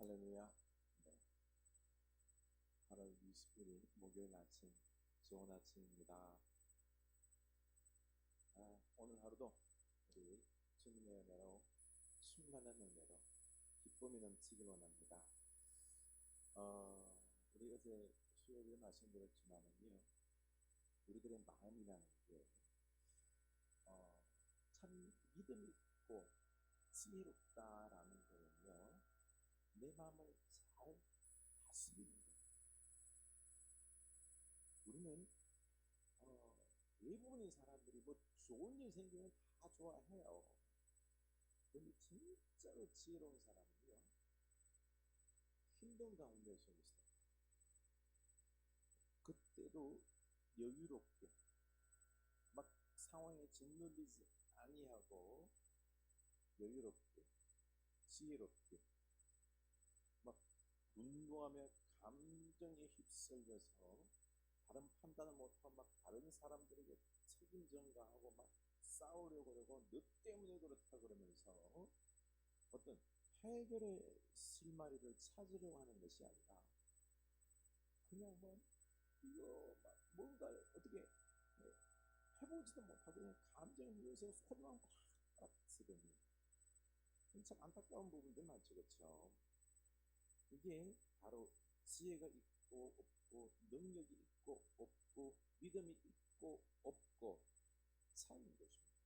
할렐루야. 네. 8월 21일 목요일 아침, 좋은 아침입니다. 오늘 하루도 우리 주님의 은혜로 충만한 은혜로 기쁨이 넘치길 원합니다. 우리 어제 수요일에 말씀드렸지만은요, 우리들의 마음이라는 게 참 믿음 있고 지혜롭다라는 거는요, 내 마음을 잘 다스리는 거예요. 우리는 대부분의 사람들이 뭐 좋은 일 생기면 다 좋아해요. 근데 진짜로 지혜로운 사람은요, 힘든 가운데서 있어요. 그때도 여유롭게, 막 상황에 짓눌리지 아니하고 여유롭게, 지혜롭게, 막 분노하며 감정에 휩쓸려서 다른 판단을 못하고 막 다른 사람들에게 책임 전가하고 막 싸우려고 그러고 너 때문에 그렇다 그러면서 어떤 해결의 실마리를 찾으려고 하는 것이 아니라 그냥 뭐 이거 막 뭔가를 어떻게 해보지도 못하고 그냥 감정에 눌려서 소리만 꽉 쓰더니 참 안타까운 부분들 많죠, 그렇죠? 이게 바로 지혜가 있고 없고 능력이 있고 없고 믿음이 있고 없고 차이인 것입니다.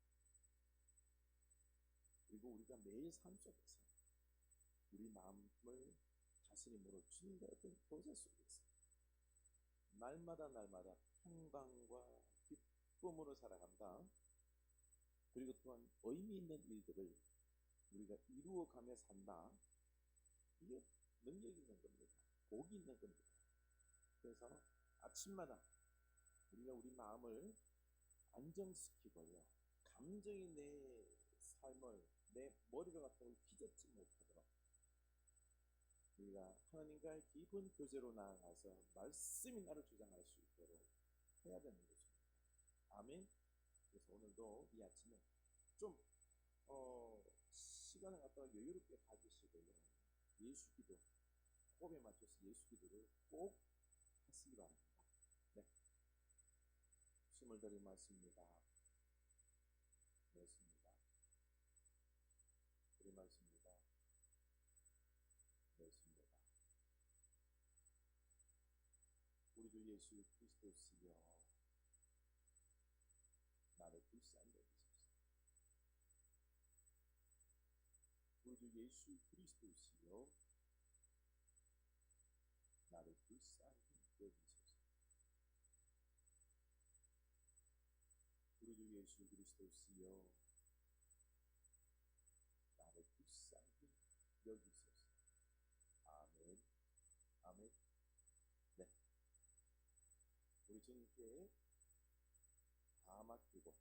그리고 우리가 매일 삶 속에서 우리 마음을 다스림으로 주님과 어떤 교제 속에서 날마다 평강과 기쁨으로 살아간다. 그리고 또한 의미 있는 일들을 우리가 이루어가며 산다. 이게 능력이 있는 겁니다. 복이 있는 겁니다. 그래서 아침마다 우리가 우리 마음을 안정시키고요, 감정이 내 삶을, 내 머리를 갖다가 휘젓지 못하도록 우리가 하나님과의 깊은 교제로 나아가서 말씀이 나를 주장할 수 있도록 해야 되는 것입니다. 아멘. 그래서 오늘도 이 아침에 좀 시간을 갖다가 여유롭게 가지시고요, 예수 기도, 호흡에 맞춰서 예수 기도를 꼭 하시기 바랍니다. 네, 숨을 들이마십니다. 내쉽니다. 들이마십니다. 내쉽니다. 우리 주 예수 그리스도시여, 나를 불쌍히 여기소서. 우리 주 예수 그리스도시여, 나를 불쌍히 여기소서. 우리 주 예수 그리스도시여, 나를 불쌍히 여기소서. 아멘. 아멘. 네, 우리 주님께 다 맡기고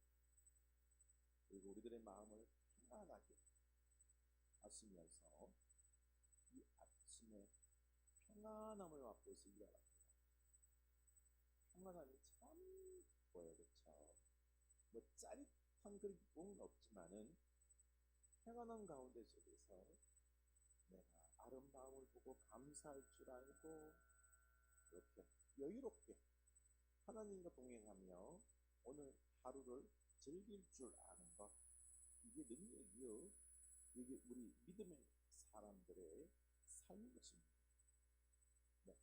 그리고 우리들의 마음을 편안하게 하시면서 이 아침에 평안함을 맛보시기 바랍니다. 평안함이 참 기뻐요, 그렇죠? 뭐 짜릿한 그런 기쁨은 없지만은 평안한 가운데 속에서 내가 아름다움을 보고 감사할 줄 알고 이렇게 여유롭게 하나님과 동행하며 오늘 하루를 즐길 줄 아는 것, 이게 능력이요, 이게 우리 믿음의 사람들의 삶인 것입니다. 네.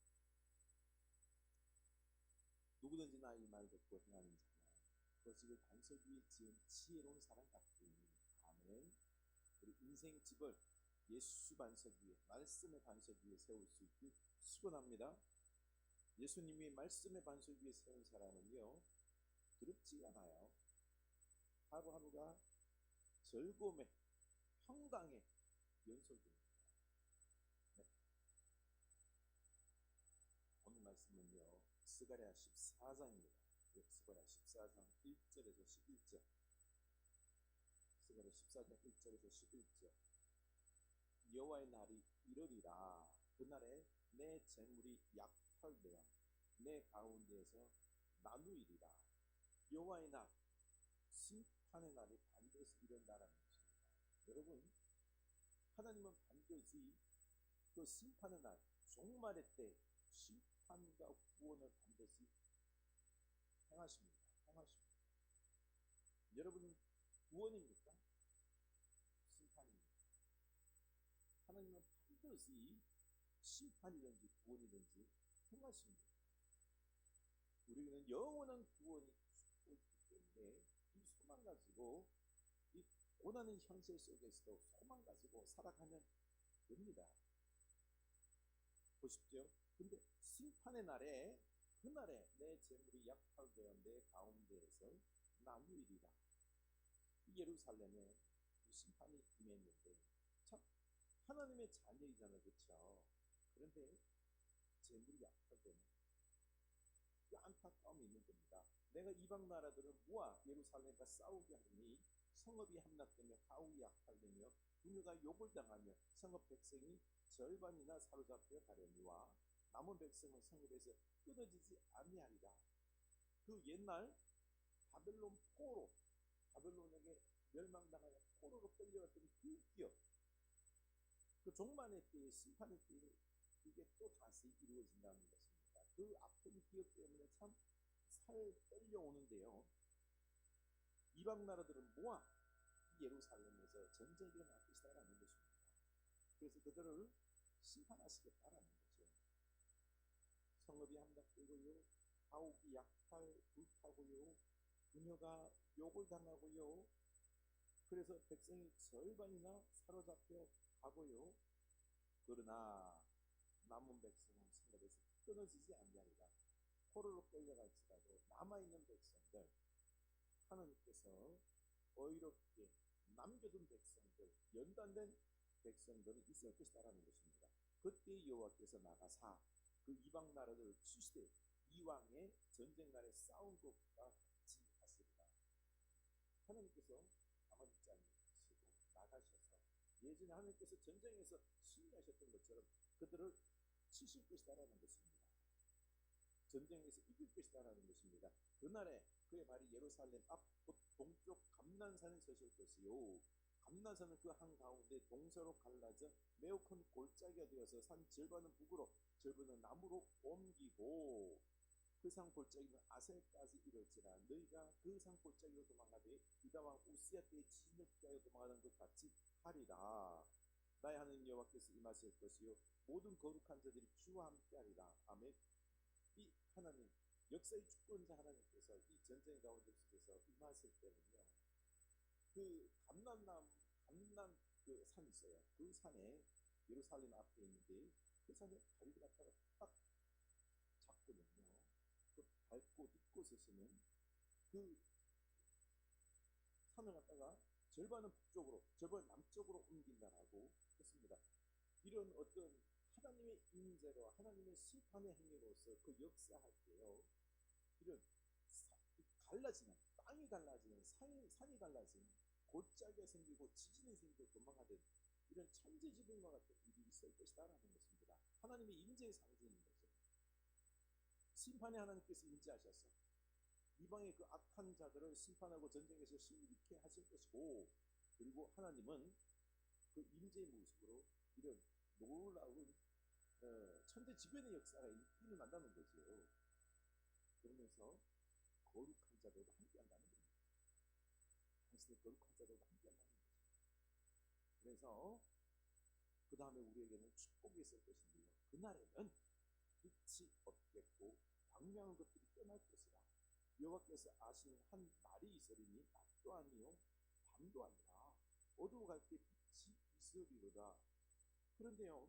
누구든지 나 이 말 듣고 행하는 자는 그 집을 반석 위에 지은 지혜로운 사람 같으니. 아멘. 우리 인생 집을 예수 반석 위에, 말씀의 반석 위에 세울 수 있길 축원합니다. 예수님이 말씀의 반석 위에 세운 사람은요, 두렵지 않아요. 하루하루가 즐거움의, 평강의 연속입니다. 네. 오늘 말씀은요, 스가랴 14장입니다. 스가랴 14장 1절에서 11절. 스가랴 14장 1절에서 11절. 여호와의 날이 이르리라. 그날에 내 재물이 약탈되어 내 가운데에서 나누이리라. 여호와의 날, 심판의 날이 반드시 이른다라는 것입니다. 여러분, 하나님은 반드시 그 심판의 날, 종말의 때 심판과 구원을 반드시 행하십니다. 행하십니다. 여러분은 구원입니까? 심판입니까? 하나님은 반드시 심판이든지 구원이든지 행하십니다. 우리는 영원한 구원이 있기 때문에 이 소망 가지고, 이 고난의 현실 속에서도 소망 가지고 살아가면 됩니다. 보십시오. 근데 심판의 날에, 그날에 내 재물이 약탈되어 내 가운데에서 나누리라. 예루살렘에 심판이 임했는데, 참 하나님의 자녀이잖아요, 그렇죠? 그런데 재물이 약탈되는 그 안타까움이 있는 겁니다. 내가 이방 나라들을 모아 예루살렘과 싸우게 하니 성읍이 함락되며 가옥이 약탈되며 분유가 욕을 당하며 성읍 백성이 절반이나 사로잡혀 가려니와 남은 백성은 성읍에서 끊어지지 아니하리라. 그 옛날 바벨론 포로, 바벨론에게 멸망당하여 포로로 끌려갔던 그 기억, 그 종말의 때에, 심판의 때에 그게 또 다시 이루어진다는 것입니다. 그 아픈 기억 때문에 참 살 떨려오는데요. 이방 나라들은 모아 예루살렘에서 전쟁이 일어날 것이다라는 것입니다. 그래서 그들을 심판하시겠다라는 거죠. 성읍이 함락되고요, 가옥이 약탈 불타고요, 부녀가 욕을 당하고요, 그래서 백성이 절반이나 사로잡혀 가고요. 그러나 남은 백성은 성읍에서 끊어지지 아니하리라. 포로로 끌려갈지라도 남아있는 백성들, 하나님께서 어이롭게 남겨둔 백성들, 연단된 백성들은 있을 것이다라는 것입니다. 그때 여호와께서 나가사 그 이방 나라들을 치시되 이왕의 전쟁 날에 싸운 것과 같이 하시리라. 하나님께서 가만히 있지 않으시고 나가셔서 예전에 하나님께서 전쟁에서 승리하셨던 것처럼 그들을 치실 것이다라는 것입니다. 전쟁에서 이길 것이다라는 것입니다. 그날에 그의 발이 예루살렘 앞 동쪽 감난산에 서실 것이요, 감난산은 그 한가운데 동서로 갈라져 매우 큰 골짜기가 되어서 산 절반은 북으로 절반은 남으로 옮기고 그 산 골짜기는 아셀까지 이를지라. 너희가 그 산 골짜기로 도망가되 유다 왕 우시야 때에 지진을 피하여 도망하던 것 같이 하리라. 나의 하나님 여호와께서 임하실 것이요 모든 거룩한 자들이 주와 함께하리라. 아멘. 이 하나님, 역사의 주권자 하나님께서 이 전쟁 가운데 속에서 임하실 때는요, 그 감난 그 산이 있어요. 그 산에 예루살렘 앞에 있는데 그 산에 다리를 갖다가 딱 잡거든요. 그 밟고 딛고 서시는 그 산을 갖다가 절반은 북쪽으로, 절반은 남쪽으로 옮긴다라고 했습니다. 이런 어떤 하나님의 임재로, 하나님의 심판의 행위로서 그 역사할 때요, 이런 갈라지는, 땅이 갈라지는, 산이 갈라지는, 골짜기가 생기고 지진이 생기고 도망가는 이런 천재지변과 같은 일이 있을 것이다라는 것입니다. 하나님의 임재의 상징인 거죠. 심판의 하나님께서 임재하셔서 이방의 그 악한 자들을 심판하고 전쟁에서 승리케 하실 것이고, 그리고 하나님은 그 임재의 모습으로 이런 놀라운 천재지변의 역사가 일어난다는 거죠. 그러면서 거룩한 자들과 함께한다는 겁니다. 당신의 거룩한 자들과 함께한다는 거죠. 그래서 그 다음에 우리에게는 축복이 있을 것인데요, 그날에는 빛이 없겠고 광명한 것들이 떠날 것이라. 여호와께서 아시는 한 날이 있으리니 낮도 아니요 밤도 아니라 어두워갈 때 빛이 있으리로다. 그런데요,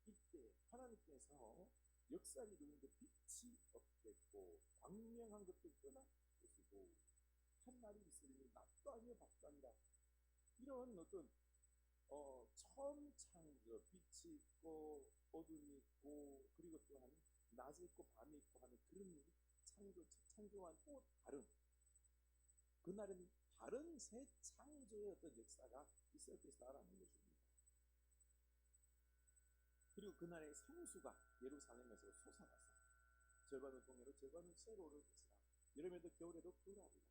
이때 하나님께서 역사를 이루는데 빛이 없겠고 광명한 것들이 떠날 것이고 한 날이 있으리니 낮도 아니요 밤도 아니라, 이런 어떤 처음 창조, 빛이 있고 어둠이 있고 그리고 또한 낮이 있고 밤이 있고 하는 그런 창조와는 또 다른, 그날은 다른 새 창조의 어떤 역사가 있을 것이다라는 것입니다. 그리고 그날의 상수가 예루살렘에서 솟아나서 절반은 동해로 절반은 서로 오를 것이라. 여름에도 겨울에도 그러하리라.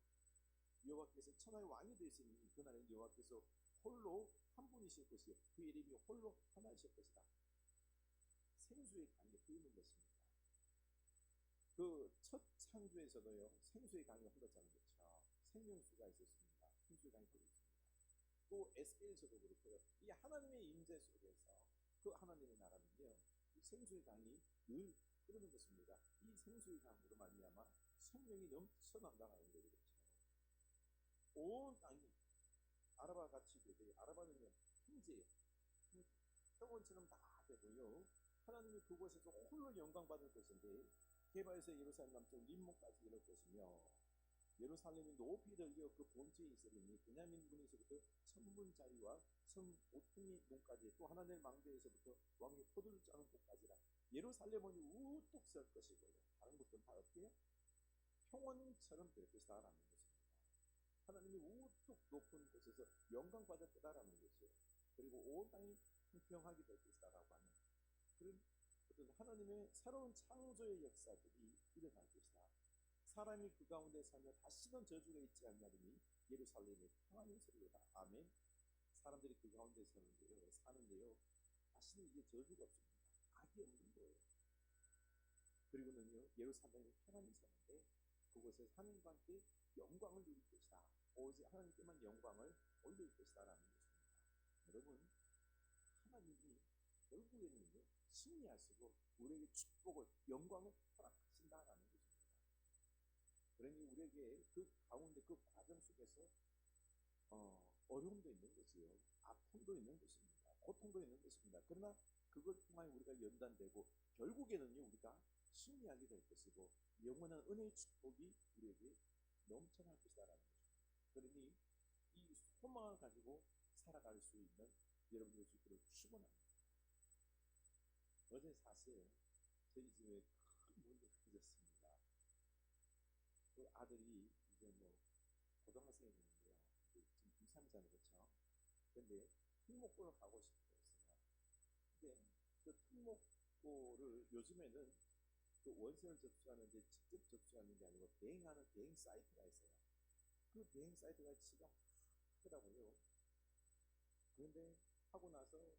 여호와께서 천하의 왕이 되시니 그날에 여호와께서 홀로 한 분이실 것이요 그 이름이 홀로 하나이실 것이다. 생수의 강이 흐르는 것입니다. 그 첫 창조에서도요 생수의 강이 흘렀잖아요. 그렇죠? 생명수가 있었습니다. 생수의 강이 흘렀습니다. 또 에스겔에서도 그렇고요. 이 하나님의 임재 속에서 그 하나님의 나라는요 이 생수의 강이 늘 흐르는 것입니다. 이 생수의 강으로 말미암아 생명이 넘쳐난다는 거죠. 그렇죠? 온 땅이 아라바 같이 되되, 아라바는요 형제예요. 평원처럼 다 되고요. 하나님이 그곳에서 홀로 영광 받을 것인데, 개바에서 예루살렘 남쪽 림몬까지 이를 것이며, 예루살렘이 높이 들려 그 본체에 있으리니 베냐민 문에서부터 천문 자리와 성 모퉁이 문까지, 또 하나님의 망대에서부터 왕의 포도를 짜는 곳까지라. 예루살렘은 우뚝 설 것이고요. 다른 곳들은 다 어떻게 해요? 평원처럼 될 것이다 라는 것입니다. 하나님이 우뚝 높은 곳에서 영광 받을 거다라는 것이에요. 그리고 온 땅이 평평하게 될 것이다 라고 하는 그런 어떤 하나님의 새로운 창조의 역사들이 일어날 것이다. 사람이 그 가운데 살며 다시는 저주가 있지 않냐니 예루살렘이 평안히 서리로다. 아멘. 사람들이 그 가운데 사는데요 다시는 이제 저주가 없습니다. 악이 없는 거예요. 그리고는요 예루살렘이 평안히 사는데 그곳에서 하나님과 함께 영광을 누릴 것이다. 오직 하나님께만 영광을 올릴 것이다 라는 것입니다. 여러분, 하나님이 결국에는요 승리하시고 우리에게 축복을, 영광을 허락하신다라는 것입니다. 그러니 우리에게 그 가운데 그 과정 속에서 어려움도 있는 것이요, 아픔도 있는 것입니다. 고통도 있는 것입니다. 그러나 그걸 통하여 우리가 연단되고 결국에는요 우리가 승리하게 될 것이고 영원한 은혜의 축복이 우리에게 넘쳐날 것이다라는 것입니다. 그러니 이 소망을 가지고 살아갈 수 있는 여러분들의 수 있기를 축원합니다. 어제 사실 저희 집에 큰 문제가 생겼습니다. 그 아들이 이제 뭐 고등학생이 되는데요. 지금 중3이잖아요, 그렇죠? 근데 특목고를 가고 싶어 했어요. 근데 그 특목고를 요즘에는 그 원서를 접수하는데 직접 접수하는 게 아니고 대행하는 대행 사이트가 있어요. 그 대행 사이트가 지가 하더라고요. 그런데 하고 나서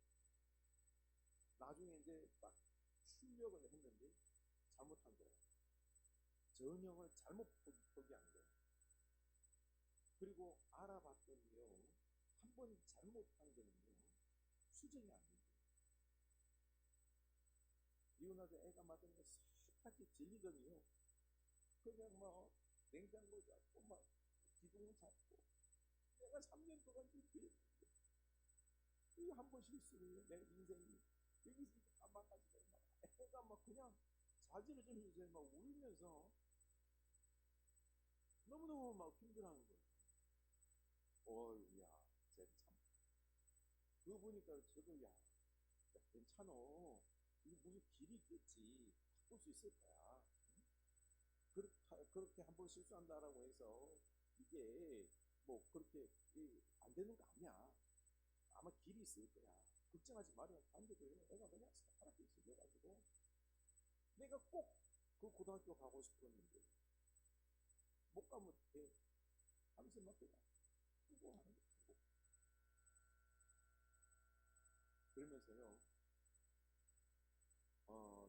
나중에 이제 딱 출력을 했는데 잘못한 거예요. 전형을 잘못 포기한 거예요. 그리고 알아봤더니요 한 번 잘못한 거는요 수정이 안 된대요. 그리고 나서 애가 맞은 거 싹하게 질리더니요 그냥 막 냉장고 잡고 막 기둥을 잡고, 내가 3년 동안 준비했는데 이거 한 번 실수를 내 인생이 여기서 이렇게 다 망가지고 막 애가 막 그냥 자지러지면서 막 울면서 너무너무 막 힘들어하는 거예요. 어이야, 참. 그거 보니까 저도 야 괜찮어. 이게 무슨 길이 있겠지. 바꿀 수 있을 거야. 그렇게 한 번 실수한다라고 해서 이게 뭐 그렇게 안 되는 거 아니야. 아마 길이 있을 거야. 걱정하지 말아요. 반대로 애가 그냥 새파랗게 있어가지고 내가 꼭 그 고등학교 가고 싶었는데 못 가면 돼. 하면서 막 그냥 후보하는 거고. 그러면서요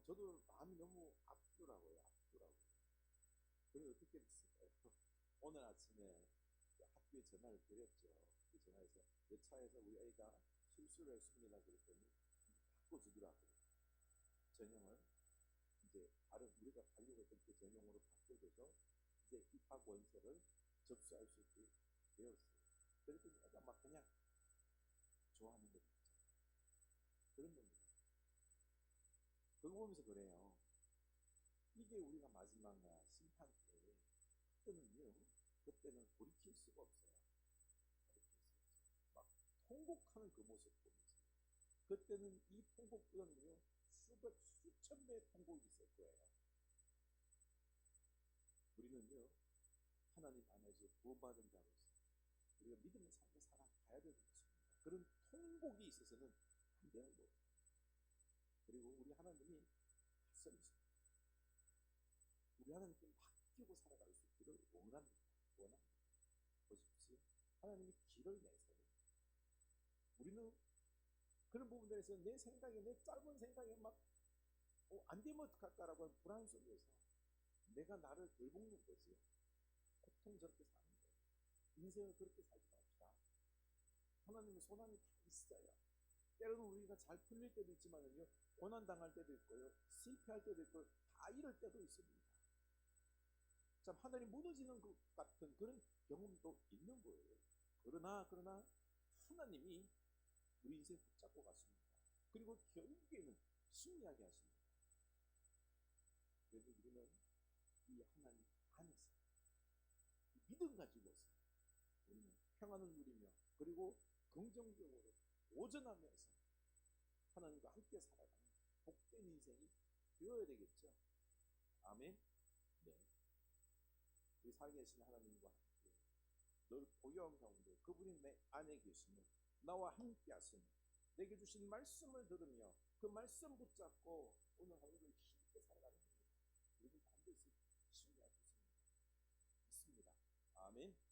저도 마음이 너무 아프더라고요. 그래서 어떻게 됐을까요? 오늘 아침에 학교에 전화를 드렸죠. 그 전화해서 내 차에서 우리 아이가 실수를 했습니다. 그랬더니 바꿔주더라고요. 전형을 이제 다른 우리가 가려고 했던 그 전형으로 바꿔줘서 이제 입학 원서를 접수할 수 있게 되었어요. 그랬더니 애가 막 그냥 좋아하는 거 있죠. 그런 겁니다. 그거 보면서 그래요. 이게 우리가 마지막 날 심판 때 그때는 돌이킬 수가 없어요. 막 통곡하는 그 모습 보면서 그때는 이 통곡보다는요 수천 배의 통곡이 있을 거예요. 우리는요 하나님 안에서 구원받은 자로서 우리가 믿음의 삶을 살아가야 되는 것입니다. 그런 통곡이 있어서는 안 되는 거예요. 그리고 우리 하나님이 낯설으십니다. 우리 하나님께 맡기고 살아갈 수 있기를 원합니다. 보십시오. 하나님이 길을 내세요. 그런 부분들에서 내 생각에, 내 짧은 생각에 막 안 되면 어떡할까라고 하는 불안 속에서 내가 나를 돌보는 거지. 고통스럽게 사는 거예요. 인생을 그렇게 살지 맙시다. 하나님의 손안이 다 있어요. 때로는 우리가 잘 풀릴 때도 있지만요, 고난당할 때도 있고요, 실패할 때도 있고, 다 이럴 때도 있습니다. 참 하늘이 무너지는 것 같은 그런 경험도 있는 거예요. 그러나 하나님이 우리 인생 붙잡고 갔습니다. 그리고 결국에는 승리하게 하십니다. 그래서 우리는 이 하나님 안에서 믿음 가지고서 우리는 평안을 누리며, 그리고 긍정적으로 오전하면서 하나님과 함께 살아가는 복된 인생이 되어야 되겠죠. 아멘. 네. 우리 살아계신 하나님과 함께 늘 보유한 가운데 그분이 내 안에 계시며 나와 함께 하시며 내게 주신 말씀을 들으며 그 말씀 붙잡고 오늘 하루를 힘있게 살아가는 겁니다. 우리는 반드시 승리할 수 있습니다. 믿습니다. 아멘.